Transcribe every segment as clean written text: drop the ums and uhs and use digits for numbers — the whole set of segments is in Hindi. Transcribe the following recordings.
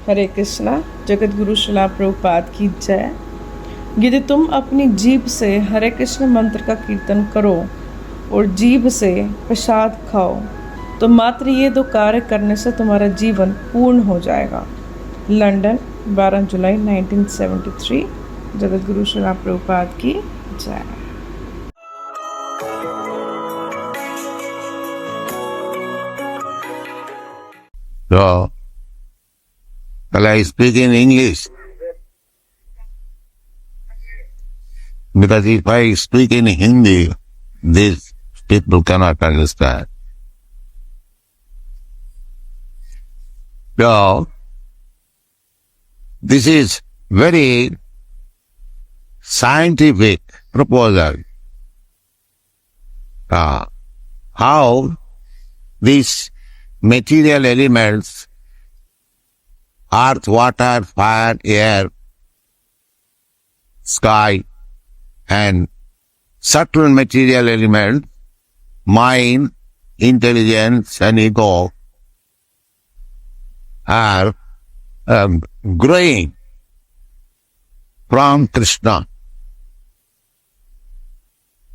हरे कृष्णा। जगत गुरु श्रीला प्रभुपाद की जय। यदि तुम अपनी जीभ से हरे कृष्ण मंत्र का कीर्तन करो और जीभ से प्रसाद खाओ तो मात्र ये दो कार्य करने से तुम्हारा जीवन पूर्ण हो जाएगा। लंदन 12 जुलाई 1973। जगत गुरु श्रीला प्रभुपाद की जय। So, shall I speak in English? Because if I speak in Hindi, these people cannot understand. So, this is very scientific proposal. How these material elements, earth, water, fire, air, sky, and subtle material elements, mind, intelligence, and ego, are growing from Krishna.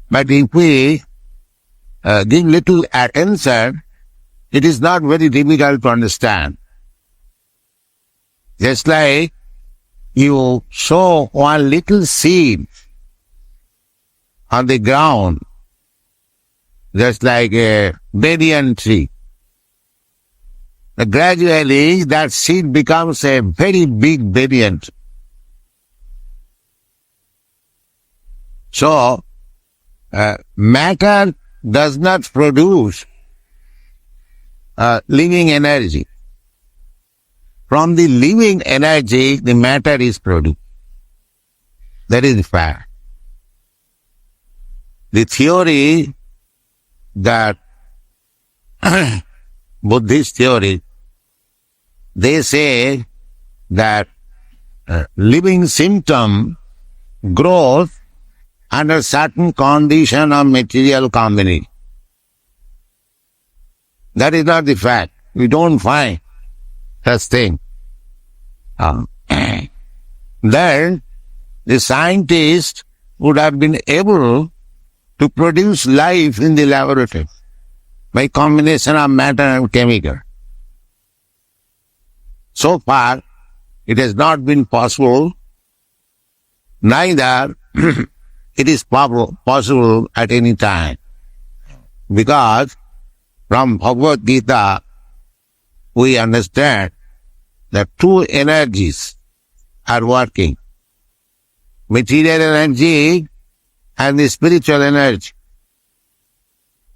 But if we give little attention, it is not very difficult to understand. Just like you sow one little seed on the ground, just like a banyan tree. Gradually, that seed becomes a very big banyan tree. So, matter does not produce living energy. From the living energy, the matter is produced. That is the fact. The theory that Buddhist theory, they say that living symptom grows under certain condition of material combination. That is not the fact. We don't find such thing. Then the scientist would have been able to produce life in the laboratory by combination of matter and chemical. So far, it has not been possible, neither it is possible at any time. Because from Bhagavad Gita, we understand that two energies are working. Material energy and the spiritual energy.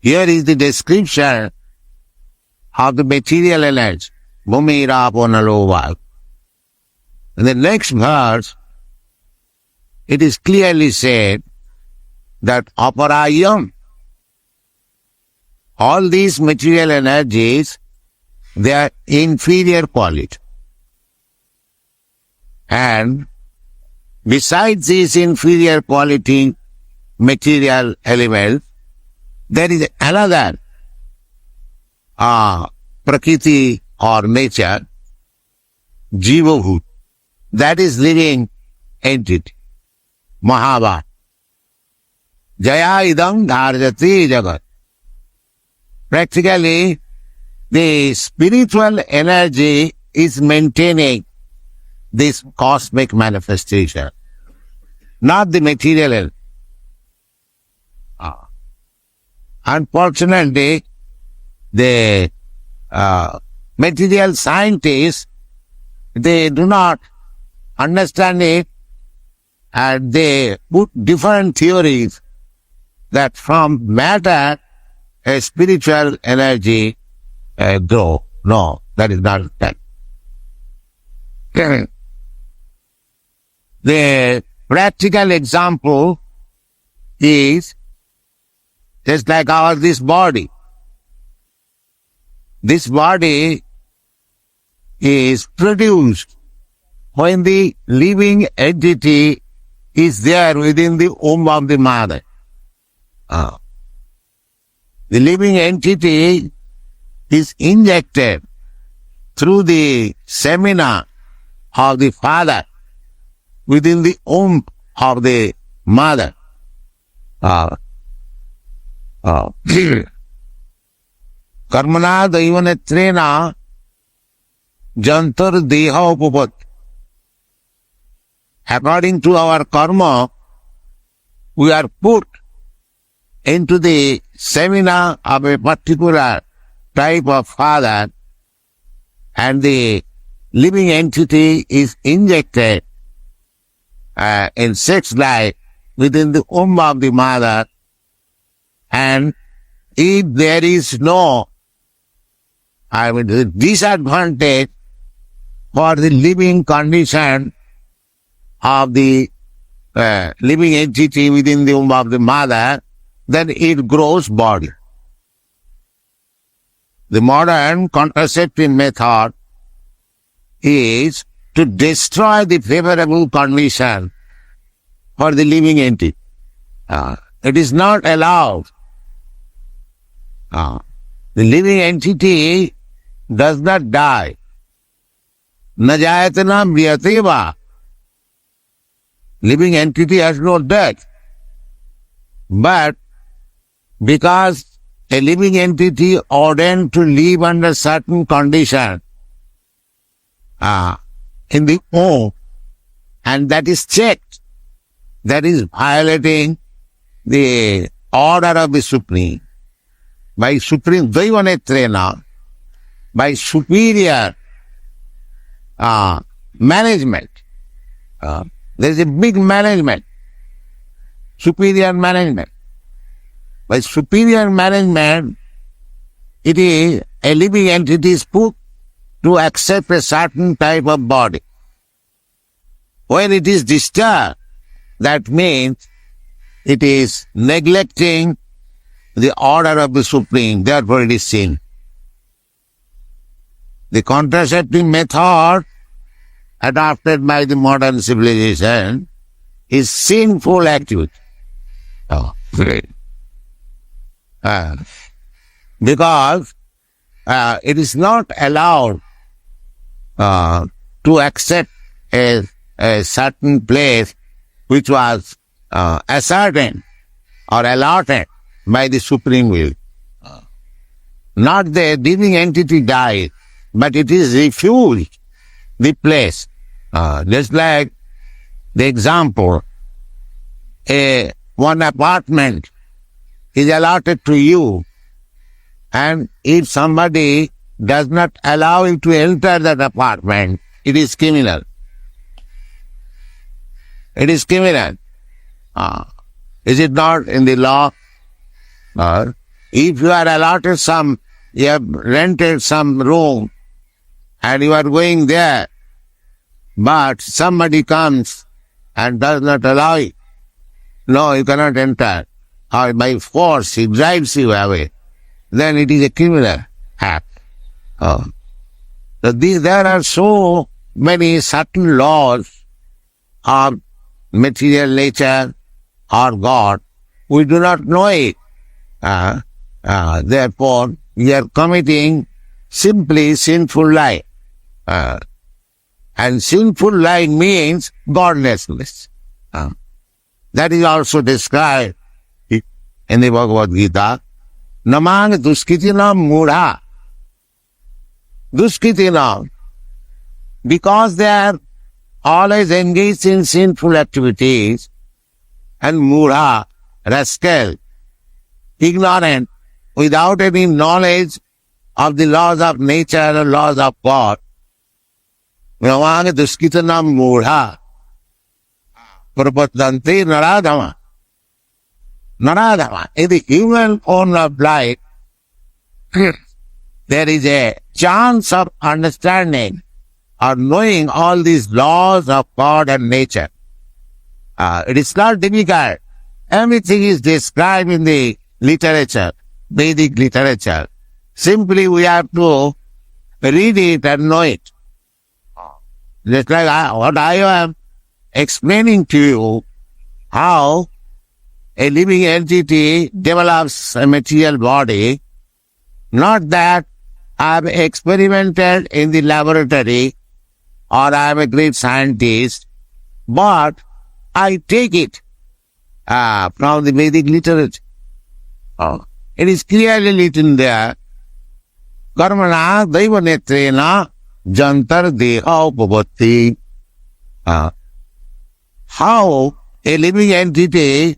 Here is the description of the material energy. Bhumi rapo nalo vayu. In the next verse, it is clearly said that aparayam, all these material energies, they are inferior quality. And besides these inferior quality material elements, there is another prakriti or nature, jivabhut, that is living entity, Mahabhat. Jaya idam dharjati jagat. Practically, the spiritual energy is maintaining this cosmic manifestation, not the material energy. Unfortunately, the material scientists, they do not understand it, and they put different theories that from matter a spiritual energy grow. No, that is not that. The practical example is just like this body. This body is produced when the living entity is there within the womb of the mother. The living entity is injected through the semina of the father within the womb of the mother. कर्मणा दैवनेत्रेण jantar deha upapat. According to our karma, we are put into the seminar of a particular type of father, and the living entity is injected in sex life within the womb of the mother. And if there is no disadvantage for the living condition of the living entity within the womb of the mother, then it grows body. The modern contraceptive method is to destroy the favorable condition for the living entity. It is not allowed. The living entity does not die. Na jayatana mriyateva. Living entity has no death. But because a living entity ordained to live under certain condition in the womb, and that is checked, that is violating the order of the Supreme. By Supreme Daivanetrena, by superior management. There is a big management, superior management. By superior management, it is a living entity is put to accept a certain type of body. When it is disturbed, that means it is neglecting the order of the Supreme, therefore it is sin. The contraceptive method adopted by the modern civilization is sinful activity. Because it is not allowed to accept a certain place which was ascertained or allotted by the Supreme Will. Not the living entity died, but it is refused the place. Just like the example, one apartment is allotted to you, and if somebody does not allow you to enter that apartment, it is criminal. It is criminal. Is it not in the law? If you are allotted you have rented some room and you are going there, but somebody comes and does not allow you, no, you cannot enter, or by force he drives you away, then it is a criminal act. So there are so many certain laws of material nature or God, we do not know it. Therefore, we are committing simply sinful life. And sinful life means godlessness. That is also described in the Bhagavad Gita. Namang duskitinam mudha. Duskitinam. Because they are always engaged in sinful activities, and mudha, rascal, ignorant, without any knowledge of the laws of nature or laws of God. Namang duskitinam mudha. Prapatante naradhama. Naradhama. In the human form of life, there is a chance of understanding or knowing all these laws of God and nature. It is not difficult. Everything is described in the literature, Vedic literature. Simply we have to read it and know it. Just like what I am explaining to you, how a living entity develops a material body, not that I have experimented in the laboratory or I am a great scientist, but I take it from the Vedic literature. It is clearly written there, Karmana Daiva Netrena Jantar Deha Upavatti. How a living entity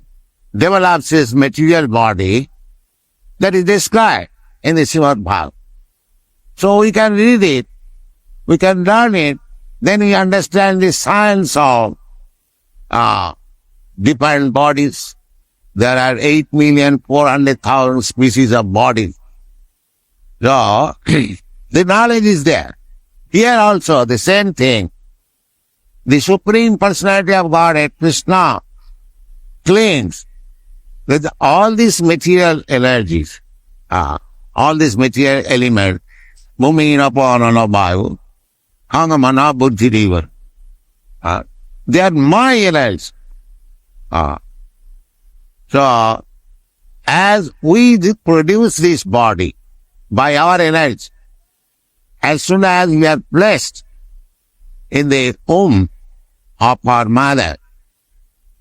develops his material body, that is described in the Srimad Bhagavatam. So we can read it, we can learn it, then we understand the science of different bodies. There are 8,400,000 species of bodies. So, the knowledge is there. Here also, the same thing. The Supreme Personality of Godhead, Krishna, claims that all these material energies, all these material elements, moving upon an abhayu, Hangamana Buddhi River, they are my energies. So, as we produce this body by our energy, as soon as we are blessed in the womb of our mother,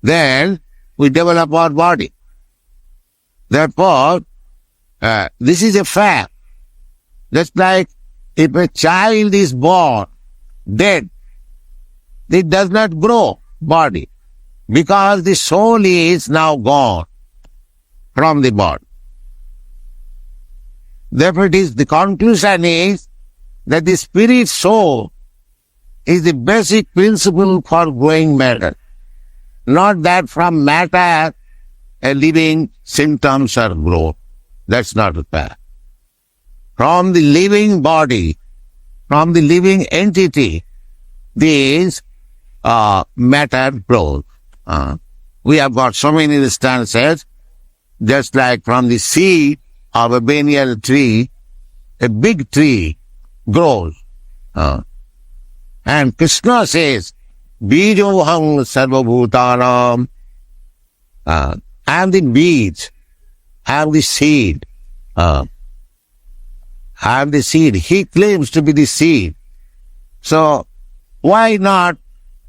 then we develop our body. Therefore, this is a fact. Just like if a child is born dead, it does not grow body, because the soul is now gone from the body. Therefore, the conclusion is that the spirit soul is the basic principle for growing matter. Not that from matter a living symptoms are grown. That's not the fact. From the living body, from the living entity, this matter grows. We have got so many instances, just like from the seed of a banyan tree, a big tree grows. And Krishna says, Bijoham sarvabhutanam. I am the beads, I am the seed. I am the seed. He claims to be the seed. So, why not,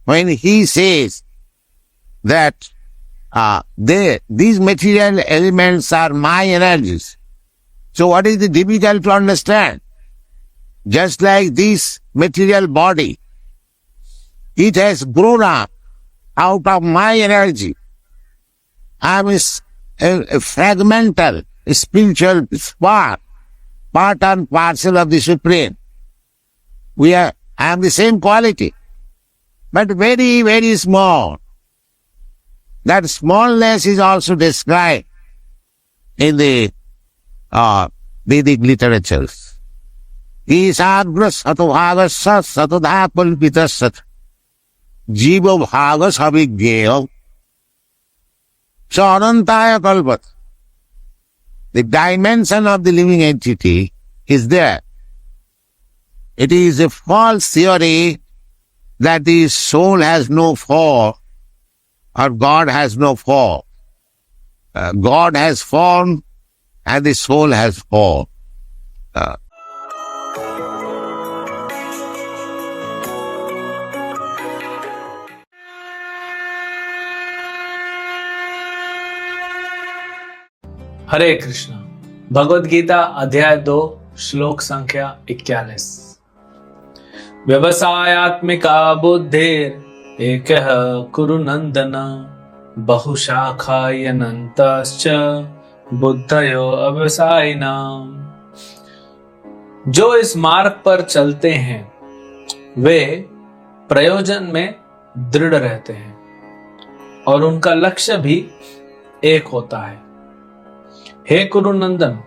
when he says that these material elements are my energies, so what is the difficult to understand? Just like this material body, it has grown up out of my energy. I am a fragmental, spiritual spark, part and parcel of the Supreme. I am the same quality, but very, very small. That smallness is also described in the Vedic literatures. Isagras satobhagasya satodha palpitasat jiva bhagas abhigyeyo sanantaya kalpat. The dimension of the living entity is there. It is a false theory that the soul has no form or God has no form. God has form and the soul has form. हरे कृष्णा। भगवद गीता अध्याय 2 श्लोक संख्या 41। व्यवसायात्मिका बुद्धिर एकः कुरु नंदन बहुशाखायनन्तश्च बुद्धयो अव्यवसायिनाम्। जो इस मार्ग पर चलते हैं वे प्रयोजन में दृढ़ रहते हैं और उनका लक्ष्य भी एक होता है। हे कुरुनंदन,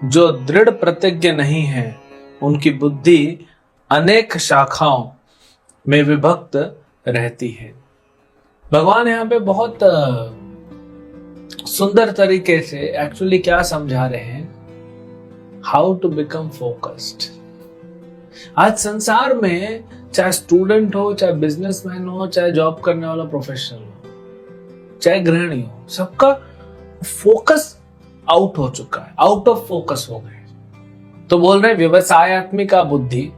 जो दृढ़ प्रतिज्ञ नहीं है उनकी बुद्धि अनेक शाखाओं में विभक्त रहती है। भगवान यहाँ पे बहुत सुंदर तरीके से एक्चुअली क्या समझा रहे हैं, हाउ टू बिकम फोकस्ड। आज संसार में चाहे स्टूडेंट हो, चाहे बिजनेसमैन हो, चाहे जॉब करने वाला प्रोफेशनल हो, चाहे गृहिणी हो, सबका फोकस आउट हो चुका है, आउट ऑफ फोकस हो गए। तो बोल रहे व्यवसायत्मिका बुद्धि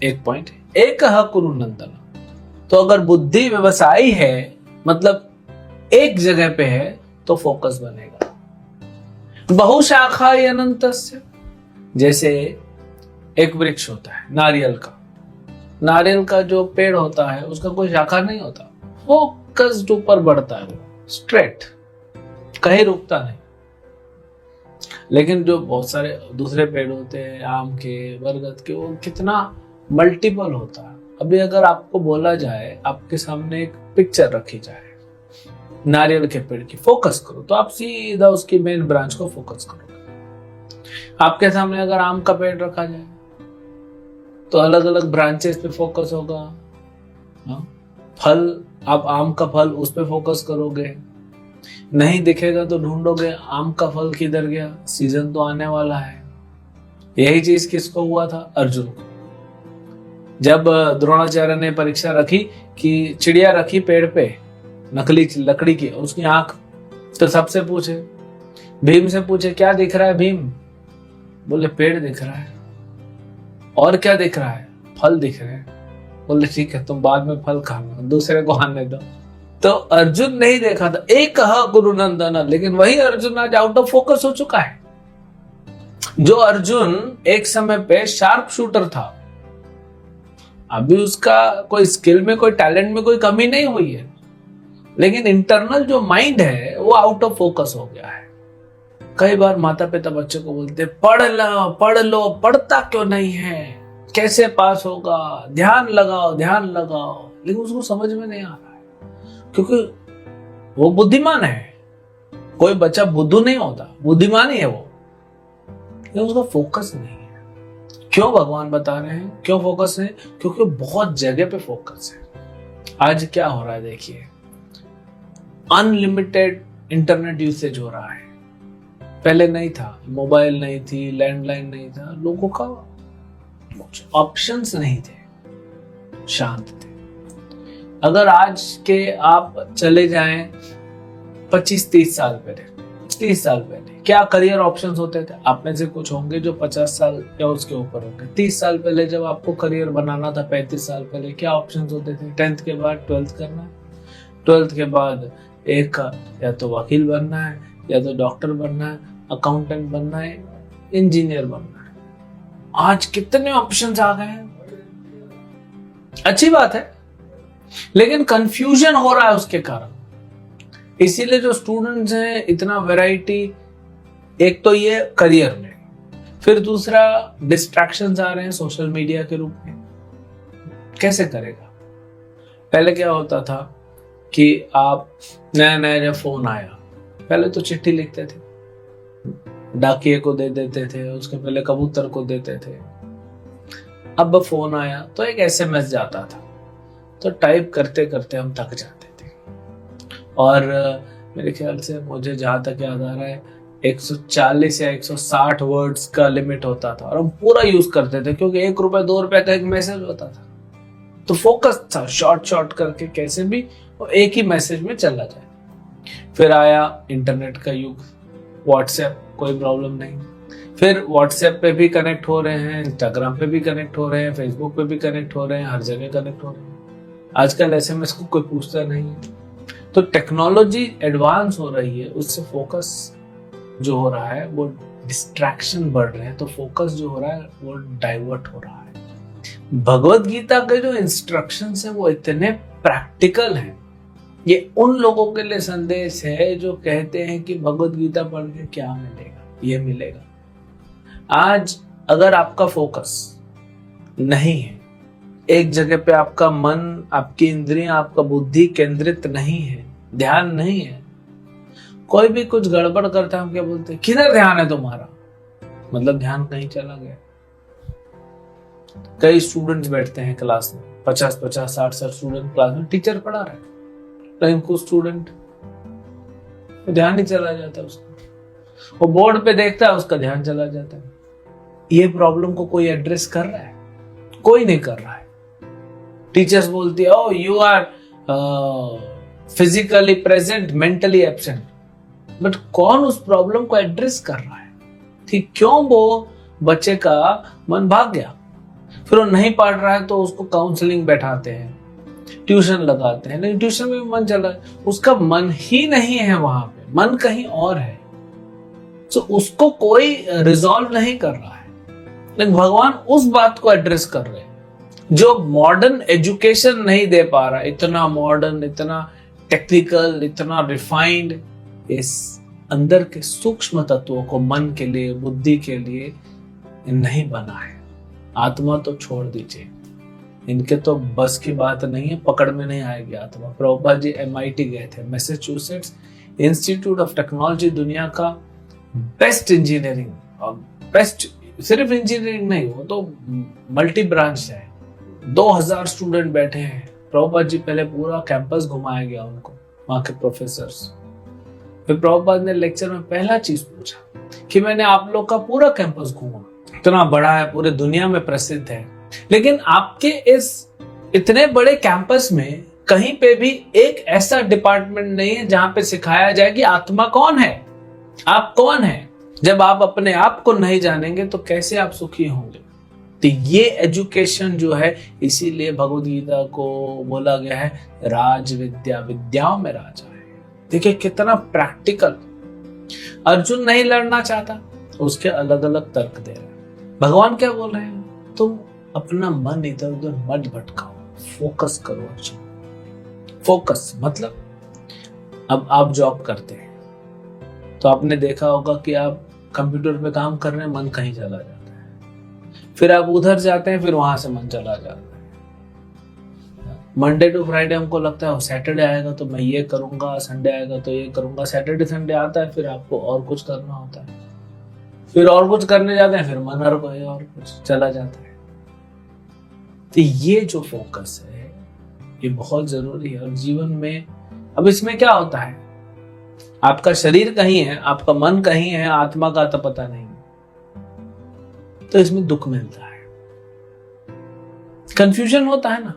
एक पॉइंट, एकः कुरु नंदन। तो अगर बुद्धि व्यवसायी है, मतलब एक जगह पे है, तो फोकस बनेगा। बहुशाखा अनंतस्य, जैसे एक वृक्ष होता है नारियल का, नारियल का जो पेड़ होता है उसका कोई शाखा नहीं होता, फोकस्ड ऊपर बढ़ता है, वो स्ट्रेट, कहीं रुकता नहीं। लेकिन जो बहुत सारे दूसरे पेड़ होते हैं, आम के, बरगद के, वो कितना मल्टीपल होता है। अभी अगर आपको बोला जाए, आपके सामने एक पिक्चर रखी जाए नारियल के पेड़ की, फोकस करो, तो आप सीधा उसकी मेन ब्रांच को फोकस करोगे। आपके सामने अगर आम का पेड़ रखा जाए तो अलग अलग ब्रांचेस पे फोकस होगा। फल, आप आम का फल उस पे फोकस करोगे, नहीं दिखेगा तो ढूंढोगे आम का फल किधर गया, सीजन तो आने वाला है। यही चीज किसको हुआ था? अर्जुन को। जब द्रोणाचार्य ने परीक्षा रखी कि चिड़िया रखी पेड़ पे नकली लकड़ी की, उसकी आंख, तो सबसे पूछे, भीम से पूछे क्या दिख रहा है भीम? बोले पेड़ दिख रहा है। और क्या दिख रहा है? फल दिख रहे हैं। बोले ठीक है, तुम बाद में फल खाना, दूसरे को आने दो। तो अर्जुन नहीं देखा था, एक कहा गुरु नंदन, लेकिन वही अर्जुन आज आउट ऑफ फोकस हो चुका है। जो अर्जुन एक समय पे शार्प शूटर था, अभी उसका कोई स्किल में, कोई टैलेंट में कोई कमी नहीं हुई है, लेकिन इंटरनल जो माइंड है वो आउट ऑफ फोकस हो गया है। कई बार माता पिता बच्चों को बोलते पढ़ लो पढ़ लो, पढ़ता क्यों नहीं है, कैसे पास होगा, ध्यान लगाओ ध्यान लगाओ, लेकिन उसको समझ में नहीं आ रहा है, क्योंकि वो बुद्धिमान है। कोई बच्चा बुद्धू नहीं होता, बुद्धिमान ही है वो, लेकिन उसका फोकस नहीं है। क्यों भगवान बता रहे हैं क्यों फोकस है? क्योंकि बहुत जगह पे फोकस है। आज क्या हो रहा है देखिए, अनलिमिटेड इंटरनेट यूसेज हो रहा है। पहले नहीं था, मोबाइल नहीं थी, लैंडलाइन नहीं था, लोगों का ऑप्शंस नहीं थे, शांत थे। अगर आज के आप चले जाएं 25-30 साल पहले, 30 साल पहले क्या करियर ऑप्शंस होते थे? आप में से कुछ होंगे जो 50 साल या उसके ऊपर होंगे। 30 साल पहले जब आपको करियर बनाना था, 35 साल पहले, क्या ऑप्शंस होते थे? 10th के बाद 12th करना है, 12th के बाद एक या तो वकील बनना है, या तो डॉक्टर बनना है, अकाउंटेंट बनना है, इंजीनियर बनना है। आज कितने ऑप्शंस आ गए हैं। अच्छी बात है, लेकिन कंफ्यूजन हो रहा है उसके कारण। इसीलिए जो स्टूडेंट्स हैं, इतना वैरायटी, एक तो ये करियर में, फिर दूसरा डिस्ट्रैक्शंस आ रहे हैं सोशल मीडिया के रूप में। कैसे करेगा? पहले क्या होता था कि आप नया नया जब फोन आया, पहले तो चिट्ठी लिखते थे, डाकिये को दे देते थे, उसके पहले कबूतर को देते थे। अब फोन आया तो एक SMS जाता था, तो टाइप करते करते हम थक जाते थे। और मेरे ख्याल से, मुझे जहां तक याद आ रहा है, 140 या 160 वर्ड्स का लिमिट होता था, और हम पूरा यूज करते थे, क्योंकि 1 रुपए 2 रुपए का एक मैसेज होता था। तो फोकस था, शॉर्ट करके कैसे भी वो एक ही मैसेज में चला जाए। फिर आया इंटरनेट का युग, व्हाट्सएप, कोई प्रॉब्लम नहीं। फिर व्हाट्सएप पे भी कनेक्ट हो रहे हैं, इंस्टाग्राम पे भी कनेक्ट हो रहे हैं, फेसबुक पे भी कनेक्ट हो रहे हैं, हर जगह कनेक्ट हो रहे हैं। आजकल SMS को कोई पूछता नहीं है। तो टेक्नोलॉजी एडवांस हो रही है, उससे फोकस जो हो रहा है वो डिस्ट्रैक्शन बढ़ रहे हैं, तो फोकस जो हो रहा है वो डाइवर्ट हो रहा है। भगवत गीता के जो इंस्ट्रक्शंस है वो इतने प्रैक्टिकल हैं। ये उन लोगों के लिए संदेश है जो कहते हैं कि भगवत गीता पढ़ के क्या मिलेगा, ये मिलेगा। आज अगर आपका फोकस नहीं है, एक जगह पे आपका मन, आपकी इंद्रियां, आपका बुद्धि केंद्रित नहीं है, ध्यान नहीं है, कोई भी कुछ गड़बड़ करता है, हम क्या बोलते हैं, किधर ध्यान है तुम्हारा? मतलब ध्यान कहीं चला गया। कई स्टूडेंट्स बैठते हैं क्लास में, 50-50, 60-60 स्टूडेंट क्लास में, टीचर पढ़ा रहे हैं, लेकिन कुछ स्टूडेंट ध्यान ही चला जाता है उसका, वो बोर्ड पे देखता है, उसका ध्यान चला जाता है। ये प्रॉब्लम को कोई एड्रेस कर रहा है? कोई नहीं कर रहा है। टीचर्स बोलती है, oh you are physically present, mentally absent, but कौन उस प्रॉब्लम को एड्रेस कर रहा है? ठीक, क्यों वो बच्चे का मन भाग गया? फिर वो नहीं पढ़ रहा है तो उसको काउंसलिंग बैठाते हैं, ट्यूशन लगाते हैं, लेकिन ट्यूशन में भी मन चला है, उसका मन ही नहीं है वहां पे, मन कहीं और है, तो उसको कोई रिजॉल्व नहीं कर रहा है। लेकिन भगवान उस बात को एड्रेस कर रहे हैं जो मॉडर्न एजुकेशन नहीं दे पा रहा, इतना मॉडर्न, इतना टेक्निकल, इतना रिफाइंड, इस अंदर के सूक्ष्म तत्वों को मन के लिए, बुद्धि के लिए नहीं बना है। आत्मा तो छोड़ दीजिए, इनके तो बस की बात नहीं है, पकड़ में नहीं आएगी आत्मा। प्रभुपाद जी MIT गए थे, मैसेच्यूसेट्स इंस्टीट्यूट ऑफ टेक्नोलॉजी, दुनिया का बेस्ट इंजीनियरिंग और बेस्ट, सिर्फ इंजीनियरिंग नहीं, वो तो मल्टी ब्रांच है। 2000 स्टूडेंट बैठे हैं। प्रभुपाद जी पहले पूरा कैंपस घुमाया गया उनको, वहां के प्रोफेसर्स। फिर प्रभुपाद ने लेक्चर में पहला चीज पूछा कि मैंने आप लोग का पूरा कैंपस घूमा, इतना बड़ा है, पूरे दुनिया में प्रसिद्ध है, लेकिन आपके इस इतने बड़े कैंपस में कहीं पे भी एक ऐसा डिपार्टमेंट नहीं है जहां पे सिखाया जाए कि आत्मा कौन है, आप कौन है। जब आप अपने आप को नहीं जानेंगे तो कैसे आप सुखी होंगे। तो ये एजुकेशन जो है, इसीलिए भगवद गीता को बोला गया है राज विद्या, विद्याओं में राजा है। देखिए कितना प्रैक्टिकल। अर्जुन नहीं लड़ना चाहता, उसके अलग अलग तर्क दे रहे हैं। भगवान क्या बोल रहे हैं, तुम अपना मन इधर उधर मत भटकाओ, फोकस करो अर्जुन। फोकस मतलब, अब आप जॉब करते हैं तो आपने देखा होगा कि आप कंप्यूटर पे काम कर रहे हैं, मन कहीं चला जाता है, फिर आप उधर जाते हैं, फिर वहां से मन चला जाता है। मंडे टू फ्राइडे हमको लगता है सैटरडे आएगा तो मैं ये करूंगा, संडे आएगा तो ये करूंगा, सैटरडे संडे आता है फिर आपको और कुछ करना होता है, फिर और कुछ करने जाते हैं, फिर मन और कुछ चला जाता है। तो ये जो फोकस है ये बहुत जरूरी है। और जीवन में अब इसमें क्या होता है, आपका शरीर कहीं है, आपका मन कहीं है, आत्मा का तो पता नहीं, तो इसमें दुख मिलता है, कंफ्यूजन होता है ना,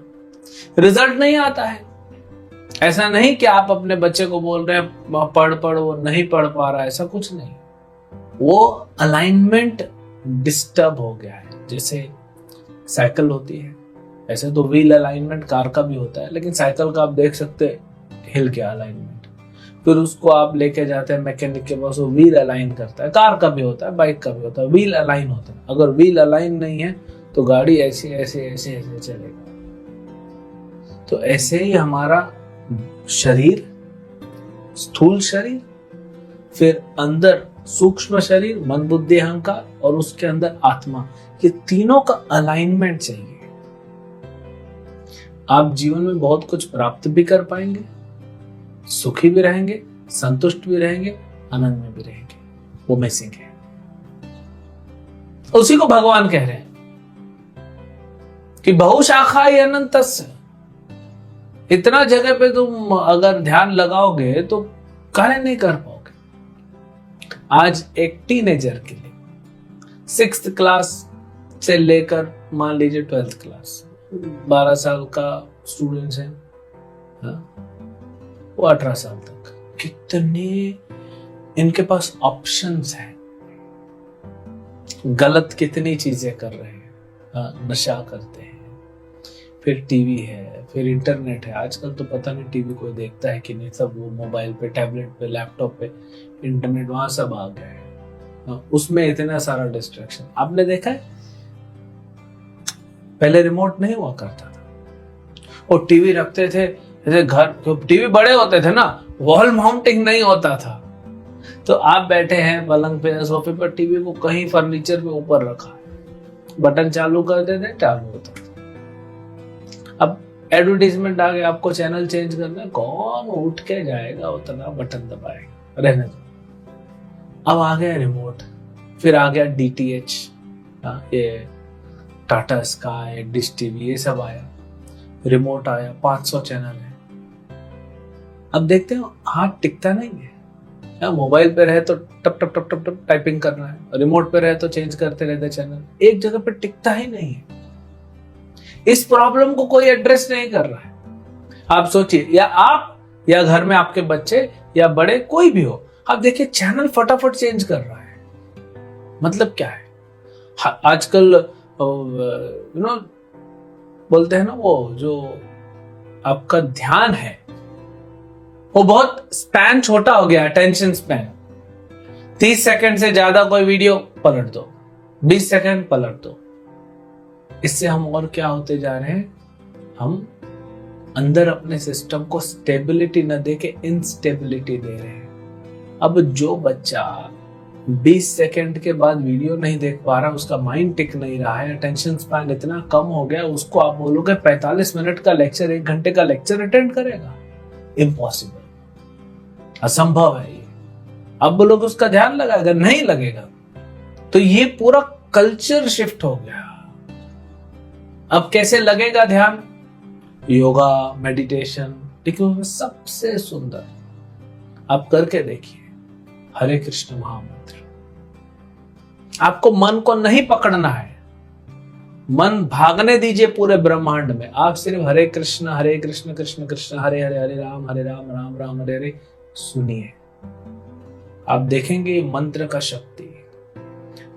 रिजल्ट नहीं आता है। ऐसा नहीं कि आप अपने बच्चे को बोल रहे हैं पढ़ पढ़, वो नहीं पढ़ पा रहा है, ऐसा कुछ नहीं, वो अलाइनमेंट डिस्टर्ब हो गया है। जैसे साइकिल होती है, ऐसे तो व्हील अलाइनमेंट कार का भी होता है, लेकिन साइकिल का आप देख सकते हैं हिल के अलाइनमेंट, फिर उसको आप लेके जाते हैं मैकेनिक के पास, वो व्हील अलाइन करता है। कार का भी होता है, बाइक का भी होता है, व्हील अलाइन होता है। अगर व्हील अलाइन नहीं है तो गाड़ी ऐसे ऐसे ऐसे ऐसे चलेगा। तो ऐसे ही हमारा शरीर, स्थूल शरीर, फिर अंदर सूक्ष्म शरीर, मन बुद्धि अहंकार, और उसके अंदर आत्मा, ये तीनों का अलाइनमेंट चाहिए। आप जीवन में बहुत कुछ प्राप्त भी कर पाएंगे, सुखी भी रहेंगे, संतुष्ट भी रहेंगे, आनंद में भी रहेंगे। वो मिसिंग है, उसी को भगवान कह रहे हैं कि बहुशाखाय अनंतस्य। इतना जगह पे तुम अगर ध्यान लगाओगे तो कार्य नहीं कर पाओगे। आज एक टीनेजर के लिए 6th क्लास से लेकर मान लीजिए 12th क्लास, 12 साल का स्टूडेंट्स हैं, वो 18 साल तक, कितने इनके पास ऑप्शंस हैं, गलत कितनी चीजें कर रहे हैं, नशा करते हैं, फिर टीवी है, फिर इंटरनेट है। आजकल तो पता नहीं टीवी कोई देखता है कि नहीं, सब वो मोबाइल पे, टैबलेट पे, लैपटॉप पे, इंटरनेट, वहां सब आ गया है, उसमें इतना सारा डिस्ट्रैक्शन। आपने देखा है पहले रिमोट नहीं हुआ करता था, और टीवी रखते थे जैसे घर, टीवी बड़े होते थे ना, वॉल माउंटिंग नहीं होता था, तो आप बैठे हैं पलंग पे, सोफे पर, टीवी को कहीं फर्नीचर पे ऊपर रखा, बटन चालू कर देते, चालू होता था। अब एडवर्टीजमेंट आ गया, आपको चैनल चेंज करना है, कौन उठ के जाएगा, उतना बटन दबाएगा, रहने दो। अब आ गया रिमोट, फिर आ गया DTH, ये टाटा स्काई, डिश टीवी, ये सब आया, रिमोट आया, 500 चैनल है। अब देखते हो हाथ टिकता नहीं है, मोबाइल पे रहे तो टप टप टप टप टप टाइपिंग करना है, रिमोट पे रहे तो चेंज करते रहते चैनल, एक जगह पे टिकता ही नहीं है। इस प्रॉब्लम को कोई एड्रेस नहीं कर रहा है। आप सोचिए, या आप, या घर में आपके बच्चे, या बड़े, कोई भी हो, आप देखिए चैनल फटाफट चेंज कर रहा है। मतलब क्या है, आजकल यू नो बोलते हैं ना, वो जो आपका ध्यान है वो बहुत स्पैन छोटा हो गया, अटेंशन स्पैन। 30 सेकंड से ज्यादा कोई वीडियो पलट दो, 20 सेकंड पलट दो। इससे हम और क्या होते जा रहे हैं, हम अंदर अपने सिस्टम को स्टेबिलिटी न दे के इंस्टेबिलिटी दे रहे हैं। अब जो बच्चा 20 सेकंड के बाद वीडियो नहीं देख पा रहा, उसका माइंड टिक नहीं रहा है, अटेंशन स्पैन इतना कम हो गया, उसको आप बोलोगे 45 मिनट का लेक्चर, 1 घंटे का लेक्चर अटेंड करेगा? इम्पॉसिबल, असंभव है ये। अब बोलोगे उसका ध्यान लगाएगा? नहीं लगेगा। तो ये पूरा कल्चर शिफ्ट हो गया। अब कैसे लगेगा ध्यान? योगा, मेडिटेशन, लेकिन सबसे सुंदर आप करके देखिए, हरे कृष्ण महामंत्र। आपको मन को नहीं पकड़ना है, मन भागने दीजिए पूरे ब्रह्मांड में। आप सिर्फ हरे कृष्ण कृष्ण कृष्ण हरे हरे, हरे राम राम राम हरे हरे सुनिए। आप देखेंगे मंत्र का शक्ति।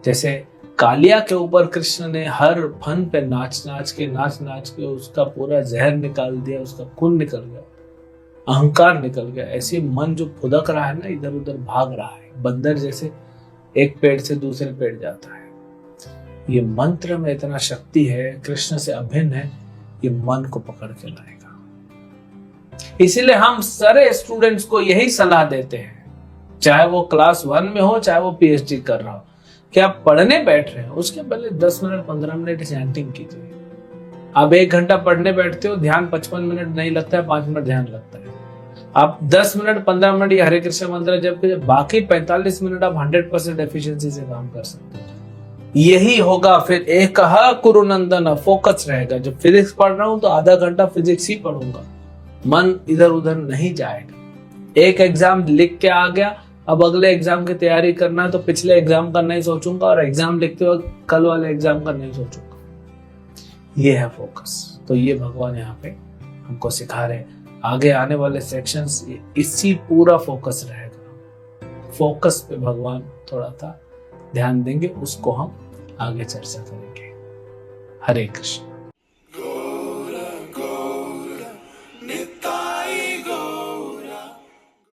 जैसे कालिया के ऊपर कृष्ण ने हर फन पे नाच नाच के उसका पूरा जहर निकाल दिया, उसका खून निकल गया, अहंकार निकल गया। ऐसे मन जो फुदक रहा है ना, इधर उधर भाग रहा है, बंदर जैसे एक पेड़ से दूसरे पेड़ जाता है। ये मंत्र में इतना शक्ति है, कृष्ण से अभिन्न है, ये मन को पकड़ के लाएगा। इसीलिए हम सारे स्टूडेंट्स को यही सलाह देते हैं, चाहे वो क्लास 1 में हो, चाहे वो पीएचडी कर रहा हो, कि आप पढ़ने बैठ रहे हैं, उसके पहले 10 मिनट 15 मिनट चैंटिंग कीजिए। आप 1 घंटा पढ़ने बैठते हो, ध्यान 55 मिनट नहीं लगता है, 5 मिनट ध्यान लगता है। आप 10 मिनट 15 मिनट ये हरे कृष्ण मंत्र जब बाकी 45 मिनट आप 100% एफिशिएंसी से काम कर सकते हो। यही होगा फिर एक कुरु नंदन, फोकस रहेगा। जब फिजिक्स पढ़ रहा हूं तो आधा घंटा फिजिक्स ही पढ़ूंगा, मन इधर उधर नहीं जाएगा। एक एग्जाम लिख के आ गया, अब अगले एग्जाम की तैयारी करना है तो पिछले एग्जाम का नहीं सोचूंगा, और एग्जाम लिखते वक्त कल वाले एग्जाम का नहीं सोचूंगा। ये है फोकस। तो ये भगवान यहाँ पे हमको सिखा रहे हैं। आगे आने वाले सेक्शंस इसी पूरा फोकस रहेगा। फोकस पे भगवान थोड़ा सा ध्यान देंगे, उसको हम आगे चर्चा करेंगे। हरे कृष्ण।